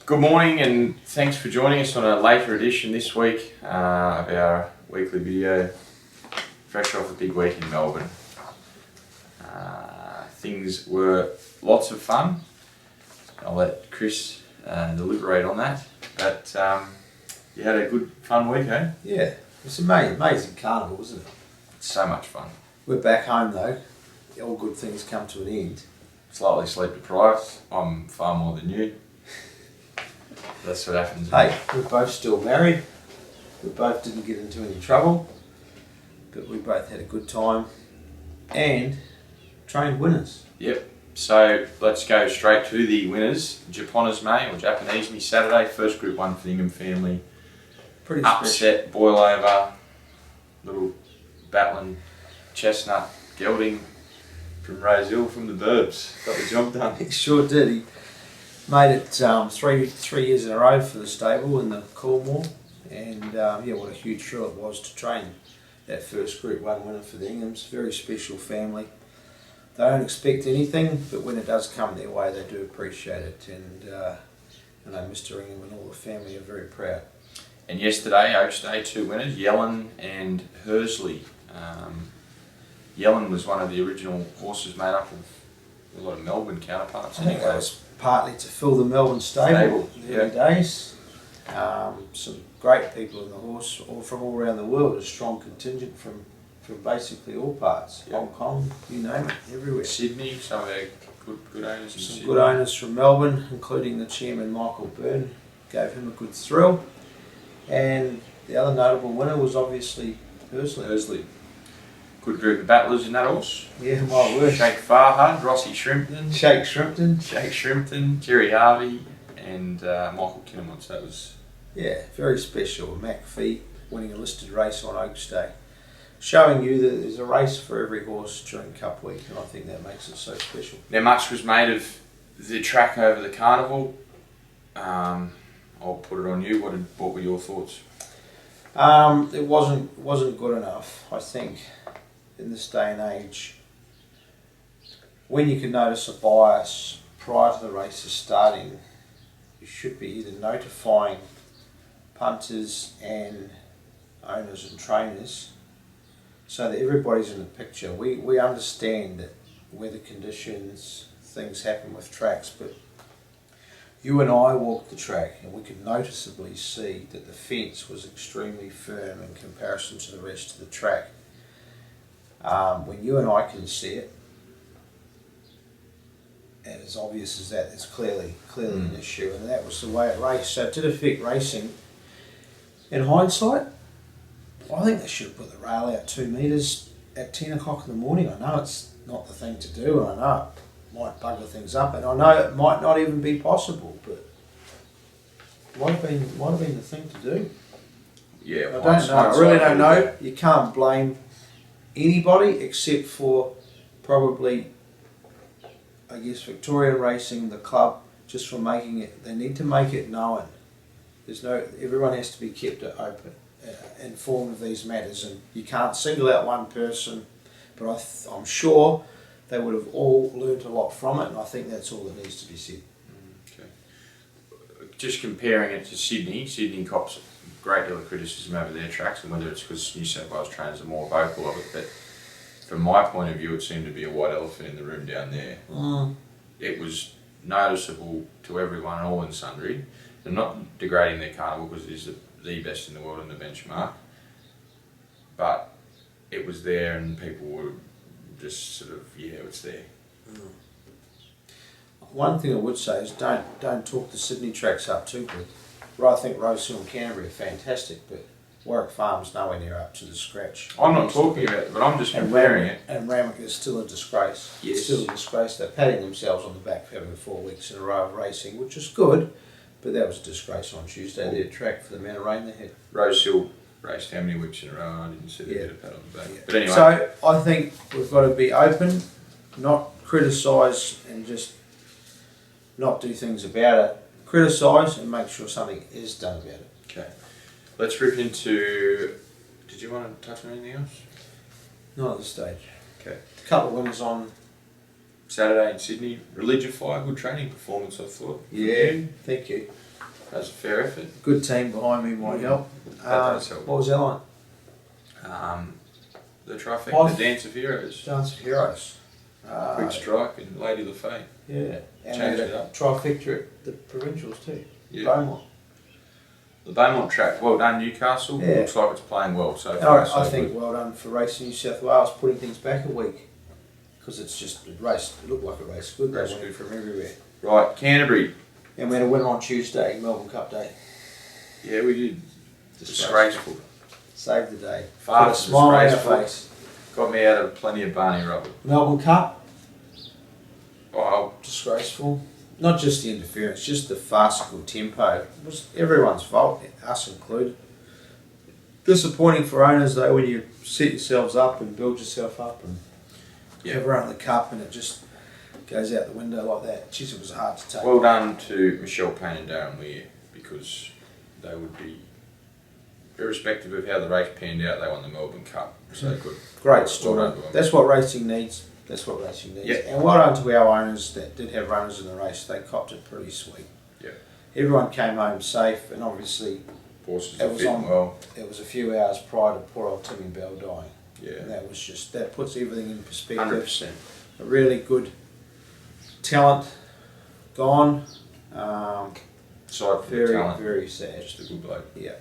Good morning and thanks for joining us on a later edition this week of our weekly video, fresh off a big week in Melbourne. Things were lots of fun. I'll let Chris deliberate on that, but you had a good fun week, eh? Yeah, it's amazing carnival, isn't it? It's so much fun. We're back home though. All good things come to an end. Slightly sleep deprived. I'm far more than you. That's what happens. Hey, we're both still married. We both didn't get into any trouble, but we both had a good time and trained winners. Yep. So let's go straight to the winners. Japanese Me Saturday, first Group 1 for the Ingham family. Pretty Upset, boil over, little battling chestnut gelding from Rosehill from the Burbs. Got the job done. He sure did. He made it three years in a row for the stable in the Cornwall, and yeah, what a huge thrill it was to train that first Group 1 winner for the Inghams. Very special family. They don't expect anything, but when it does come their way, they do appreciate it, and you know, Mr. Ingham and all the family are very proud. And yesterday, Oaks Day, 2 winners, Yellen and Hersley. Yellen was one of the original horses made up of a lot of Melbourne counterparts. I think that was partly to fill the Melbourne stable in the early days. Some great people in the horse, all from all around the world, a strong contingent from basically all parts. Yep. Hong Kong, you name it, everywhere. Sydney, some of our good owners in Sydney. Some good owners from Melbourne, including the chairman Michael Byrne, gave him a good thrill. And the other notable winner was obviously Hersley. Good group of battlers in that horse. Yeah, my word. Shake Farhad, Rossi Shrimpton. Shake Shrimpton, Jerry Harvey, and Michael Kinnemont. So that was... Yeah, very special. Mac Fee winning a listed race on Oaks Day. Showing you that there's a race for every horse during Cup Week, and I think that makes it so special. Now, much was made of the track over the carnival. I'll put it on you. What were your thoughts? It wasn't good enough, I think, in this day and age. When you can notice a bias prior to the races starting, you should be either notifying punters and owners and trainers so that everybody's in the picture. We understand that weather conditions, things happen with tracks, but you and I walked the track and we could noticeably see that the fence was extremely firm in comparison to the rest of the track. When you and I can see it, and as obvious as that, it's clearly an issue, and that was the way it raced. So it did affect racing. In hindsight, I think they should have put the rail out 2 metres at 10 o'clock in the morning. I know it's not the thing to do, and I know it might bugger things up, and I know it might not even be possible, but it might have been the thing to do. Yeah, I don't know. I really don't know. You can't blame anybody except for probably, I guess, Victorian Racing, the club, just for making it. They need to make it known. Everyone has to be kept open, informed of these matters, and you can't single out one person. But I'm sure they would have all learnt a lot from it, and I think that's all that needs to be said. Okay. Just comparing it to Sydney cops a great deal of criticism over their tracks, and whether it's because New South Wales trainers are more vocal of it, but from my point of view, it seemed to be a white elephant in the room down there. It was noticeable to everyone, all in sundry. They're not degrading their carnival because it is the best in the world in the benchmark, but it was there and people were just sort of, yeah, it's there. One thing I would say is don't talk the Sydney tracks up too good. I think Rosehill and Canterbury are fantastic, but Warwick Farm's nowhere near up to the scratch. I'm not talking about it, but I'm just comparing it. And Randwick is still a disgrace. Yes. It's still a disgrace. They're patting themselves on the back for having 4 weeks in a row of racing, which is good, but that was a disgrace on Tuesday. Their track for the amount of rain they had. Rosehill raced how many weeks in a row? I didn't see them get a pat on the back. Yeah. But anyway. So I think we've got to be open, not criticise and just not do things about it. Criticise and make sure something is done about it. Okay. Let's rip into... Did you want to touch on anything else? Not at this stage. Okay. A couple of winners on Saturday in Sydney. Religion Fire, good training performance, I thought. Yeah, thank you. That's a fair effort. Good team behind me might help. That does help. What was that like? The trifecta, Five. Dance of Heroes, Dance of Heroes. Quick Strike, and Lady Lafay. Yeah. And Changed they it had a up. trifecta at the provincials too. Yeah. Beaumont. The Beaumont track, well done Newcastle. Yeah. Looks like it's playing well so far. I think well done for Racing New South Wales putting things back a week, because it's just a race. It looked like a race. Good. They Race went good. from everywhere. Right, Canterbury. And we had a winner on Tuesday, Melbourne Cup day. Yeah, we did. Disgraceful. Saved the day. Far Put a from smile on our disgraceful. face. Got me out of plenty of Barney rubber. Melbourne Cup, Oh, disgraceful. Not just the interference, just the farcical tempo. It was everyone's fault, us included. Disappointing for owners though when you set yourselves up and build yourself up and have run the cup and it just goes out the window like that. Jeez, it was hard to take. well done to Michelle Payne and Darren Weir, because they would be, irrespective of how the race panned out, they won the Melbourne Cup. So good. Great story. Well done to them. That's what racing needs. That's what racing needs. Yep. And well done to our owners that did have runners in the race. They copped it pretty sweet. Yep. Everyone came home safe, and obviously Horses it are was fitting on. well. It was a few hours prior to poor old Timmy Bell dying. Yeah. And that was just, that puts everything in perspective. 100%. A really good talent gone. Aside from the Very, talent, very sad. just a good bloke. Yeah.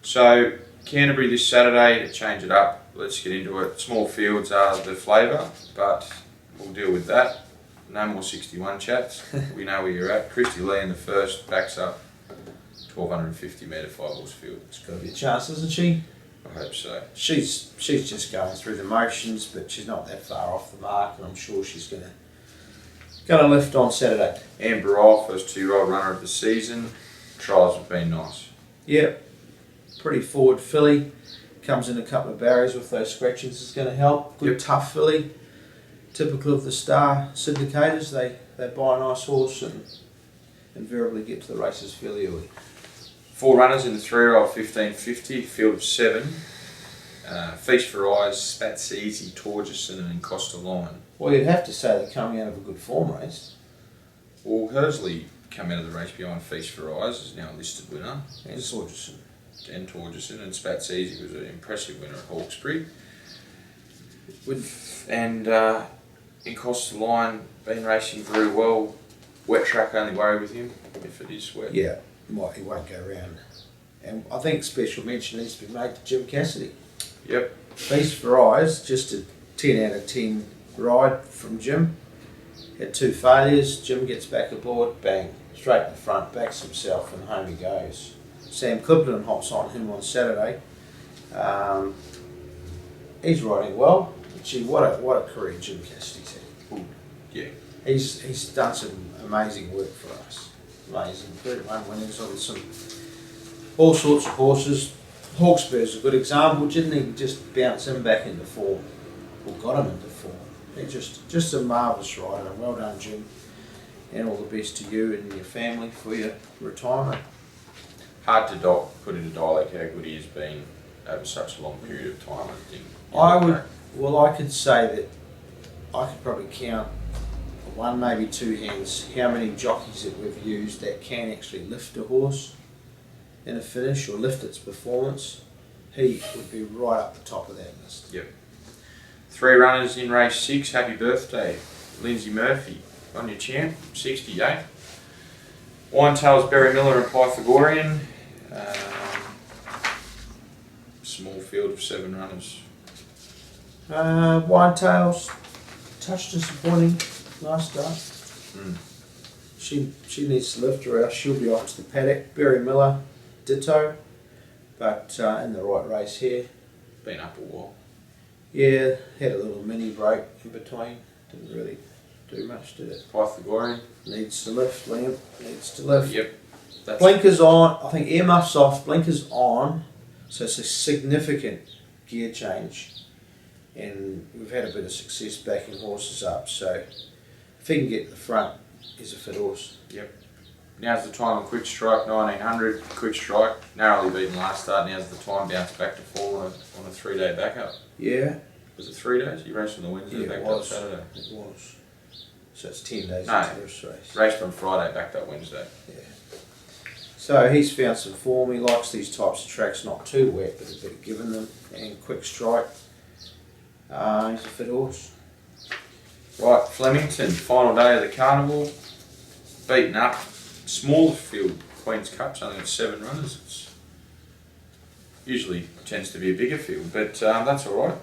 So, Canterbury this Saturday, to change it up, let's get into it. Small fields are the flavour, but we'll deal with that. No more 61 chats. We know where you're at. Christy Lee in the first backs up 1250 metre 5-horse field. It's got to be a chance, isn't she? I hope so. She's just going through the motions, but she's not that far off the mark, and I'm sure she's gonna lift on Saturday. Amber Roll, first 2-year-old runner of the season. Trials have been nice. Yep, pretty forward filly. Comes in a couple of barriers with those scratchings, is going to help. Good tough filly. Typical of the star syndicators, they buy a nice horse and invariably get to the races fairly early. 4 runners in the 3-year-old 1550, field of 7. Feast for Eyes, Spats Easy, Torgerson and Costa Line. Well, you'd have to say they're coming out of a good form race. Well, Hersley come out of the race behind Feast for Eyes, is now a listed winner. And Torgerson. And Torgerson, and Spats Easy was an impressive winner at Hawkesbury. And in Costa Line, been racing very well. Wet track, only worry with him if it is wet. Yeah, he won't go round. And I think special mention needs to be made to Jim Cassidy. Yep. Feast for Eyes, just a 10 out of 10 ride from Jim. Had 2 failures, Jim gets back aboard, bang, straight in the front, backs himself and home he goes. Sam Clipperton hops on him on Saturday. He's riding well. Gee, what a career Jim Cassidy's had. Ooh, yeah. He's done some amazing work for us. Amazing. 31 winners on some all sorts of horses. Hawkesbury is a good example. Didn't he just bounce him back into form? Or got him into form? He's just a marvellous rider. Well done, Jim. And all the best to you and your family for your retirement. Hard to put into dialect how good he has been over such a long period of time, I think. I could say that I could probably count 1, maybe 2 hands how many jockeys that we've used that can actually lift a horse in a finish or lift its performance. He would be right up the top of that list. Yep. 3 runners in race 6. Happy birthday, Lindsay Murphy. On your champ, 68. Winetails, Berry Miller and Pythagorean. Small field of 7 runners. Winetails, touch disappointing. Nice start. She needs to lift her out. She'll be off to the paddock. Berry Miller, ditto. But in the right race here. Been up a while. Yeah, had a little mini break in between. Didn't really do much, did it? Pythagorean. Needs to lift, Liam. Needs to lift. Yep. That's Blinkers on. I think earmuffs off, blinkers on. So it's a significant gear change. And we've had a bit of success backing horses up. So if he can get to the front, he's a fit horse. Yep. Now's the time on Quick Strike, 1900. Quick Strike, narrowly beaten last start. Now's the time, bounce back to form on a 3-day backup. Yeah. Was it 3 days? You raced on the Wednesday, backed up Saturday. It was. So it's 10 days No. into this race. Raced on Friday, backed up Wednesday. Yeah. So he's found some form. He likes these types of tracks, not too wet, but a bit given them, and quick strike. He's a fit horse. Right, Flemington, final day of the carnival. Beaten up. Smaller field, Queen's Cup's only got 7 runners. It's usually tends to be a bigger field, but that's alright.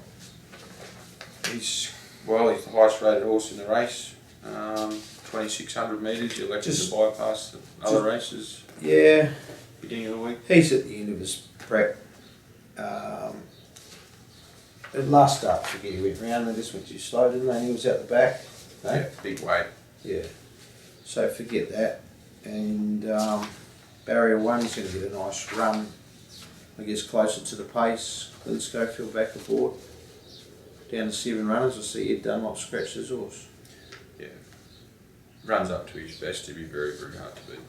He's the highest rated horse in the race. 2,600 metres, you elected to bypass the other races. Yeah. Beginning of the week. He's at the end of his prep. At last start, forget he went round, they just went too slow, didn't they? And he was out the back. Yeah, big weight. Yeah. So forget that. And barrier 1's going to get a nice run, I guess, closer to the pace. Glenn Schofield back aboard. Down to 7 runners, I see Ed Dunlop scratch his horse. Yeah. Runs up to his best, to be very, very hard to beat.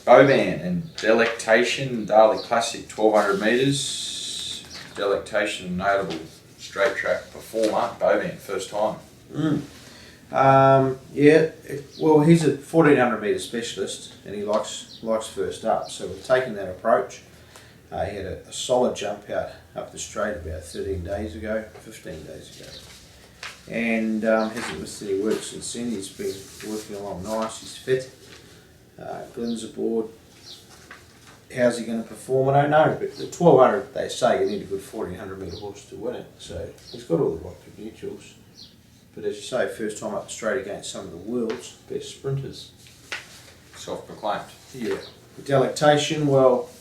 Boban and Delectation, Darley Classic, 1,200 metres. Delectation, notable straight track performer. Boban, first time. Well, he's a 1,400 metre specialist, and he likes first up. So we've taken that approach. He had a solid jump out up the straight about 15 days ago, and hasn't missed any work since then. He's been working along nice. He's fit. Glenn's aboard. How's he going to perform? I don't know, but the 1,200, they say you need a good 1,400 metre horse to win it. So he's got all the right credentials. But as you say, first time up the straight against some of the world's best sprinters. Self-proclaimed. Yeah. Delectation, well,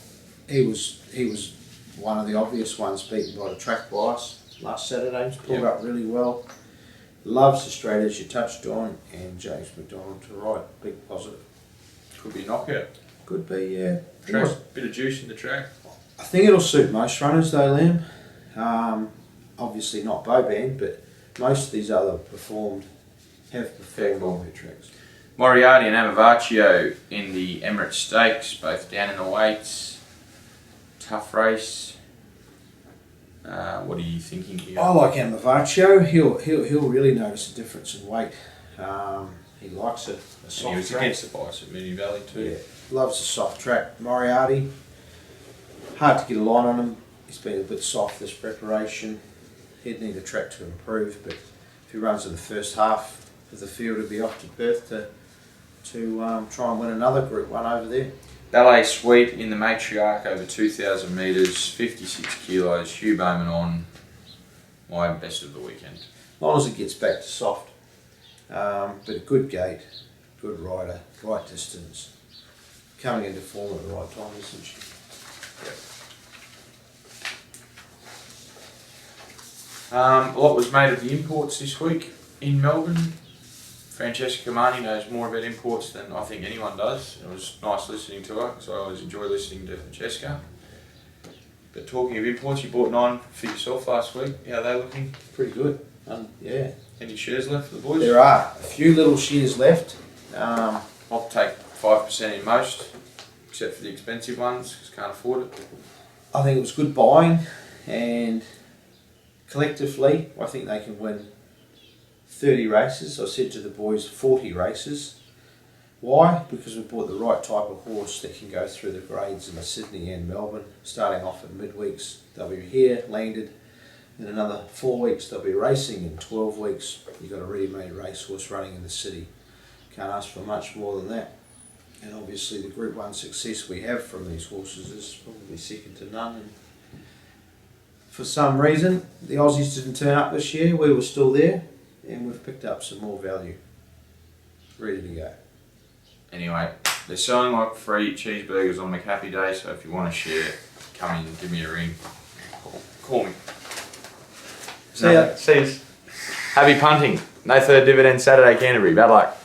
he was one of the obvious ones beaten by the track bias last Saturday. He's pulled up really well. Loves the straight, as you touched on, and James McDonald to ride. Big positive. Could be a knockout. Could be, yeah. Track, bit of juice in the track. I think it'll suit most runners though, Liam. Obviously not Boban, but most of these other have performed on their tracks. Moriarty and Amavaccio in the Emirates Stakes, both down in the weights. Tough race. What are you thinking here? I like Amavaccio. He'll really notice a difference in weight. He likes a soft and he was track. against the bias at Moonee Valley too. Yeah, loves a soft track. Moriarty, hard to get a line on him. He's been a bit soft this preparation. He'd need a track to improve, but if he runs in the first half of the field, he'll be off to Perth to try and win another Group 1 over there. Ballet Suite in the Matriarch over 2,000 metres, 56 kilos, Hugh Bowman on. My best of the weekend. As long as it gets back to soft. But a good gate, good rider, right distance. Coming into form at the right time, isn't she? Yep. A lot was made of the imports this week in Melbourne. Francesca Marni knows more about imports than I think anyone does. It was nice listening to her, because I always enjoy listening to Francesca. But talking of imports, you bought 9 for yourself last week. How are they looking? Pretty good. Yeah. Any shares left for the boys? There are a few little shares left. I'll take 5% in most, except for the expensive ones, because can't afford it. I think it was good buying, and collectively, I think they can win 30 races. I said to the boys 40 races. Why? Because we bought the right type of horse that can go through the grades in Sydney and Melbourne. Starting off at midweeks, they'll be here, landed. In another 4 weeks, they'll be racing. In 12 weeks, you've got a ready-made racehorse running in the city. Can't ask for much more than that. And obviously the Group 1 success we have from these horses is probably second to none. And for some reason, the Aussies didn't turn up this year. We were still there, and we've picked up some more value. Ready to go. Anyway, they're selling like free cheeseburgers on McHappy Day, so if you want to share, come in and give me a ring. Call me. See ya. See us. Happy punting. No third dividend Saturday, Canterbury. Bad luck.